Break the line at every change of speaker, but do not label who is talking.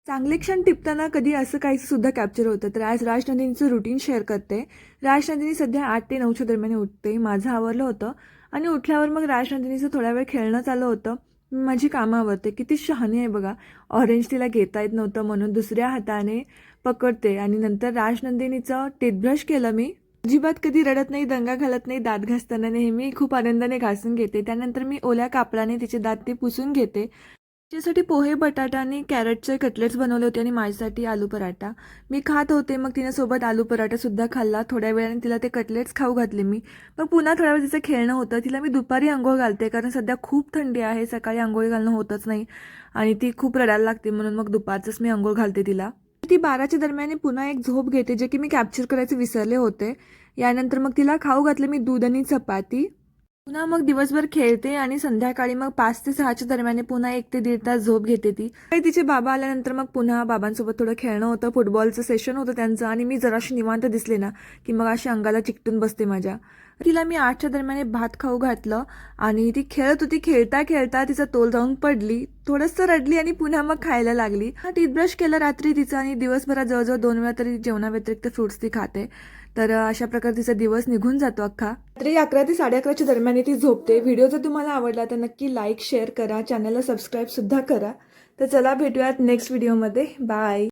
चांगले क्षण टिपताना कधी असं काहीच सुद्धा कॅप्चर होतं. तर आज राजनंदिनीचं रुटीन शेअर करते. राजनंदिनी सध्या 8 ते 9च्या दरम्यान उठते. माझं आवरलं होतं आणि उठल्यावर मग राजनंदिनीचं थोड्या वेळ खेळणं चालू होतं. मी माझी कामं आवरते. किती शहाणी आहे बघा. ऑरेंज तिला घेता येत नव्हतं म्हणून दुसऱ्या हाताने पकडते आणि नंतर राजनंदिनीचं टीथब्रश केलं मी. अजिबात कधी रडत नाही, दंगा घालत नाही. दात घासताना नेहमी खूप आनंदाने घासून घेते. त्यानंतर मी ओल्या कापडाने तिचे दात ते पुसून घेते. तिच्यासाठी पोहे, बटाटा आणि कॅरेटचे कटलेट्स बनवले होते आणि माझ्यासाठी आलू पराठा. मी खात होते, मग तिने सोबत आलू पराठासुद्धा खाल्ला. थोड्या वेळाने तिला ते कटलेट्स खाऊ घातले मी. मग पुन्हा थोड्या वेळ तिचं खेळणं होतं. तिला मी दुपारी अंघोळ घालते कारण सध्या खूप थंडी आहे. सकाळी अंघोळ घालणं होतच नाही आणि ती खूप रडायला लागते म्हणून मग दुपारचंच मी अंघोळ घालते तिला. ती 12च्या दरम्यान पुन्हा एक झोप घेते, जे की मी कॅप्चर करायचे विसरले होते. यानंतर मग तिला खाऊ घातले मी दूध आणि चपाती. पुन्हा मग दिवसभर खेळते आणि संध्याकाळी मग 5 ते 6च्या दरम्यान पुन्हा 1 ते 1.5 तास झोप घेते ती. काही तिचे बाबा आल्यानंतर मग पुन्हा बाबांसोबत थोडं खेळणं होतं. फुटबॉलचं सेशन होतं त्यांचं आणि मी जराशी निवांत दिसले ना की मग अशी अंगाला चिकटून बसते माझ्या. तिला मी 8च्या दरम्यान भात खाऊ घातलं आणि ती खेळत होती. खेळता खेळता तिचा तोल जाऊन पडली, थोडंसं रडली आणि पुन्हा मग खायला लागली. हा टीथब्रश केलं रात्री तिचं आणि दिवसभरात जवळजवळ 2 वेळा तरी जेवणाव्यतिरिक्त फ्रुट्स ती खाते. तर अशा प्रकारे तिचा दिवस निघून जातो अख्खा. रात्री 11 ते 11:30च्या दरम्यान ती झोपते. व्हिडिओ जर तुम्हाला आवडला तर नक्की लाईक शेअर करा, चॅनलला सबस्क्राईब सुद्धा करा. तर चला भेटूयात नेक्स्ट व्हिडिओमध्ये. बाय.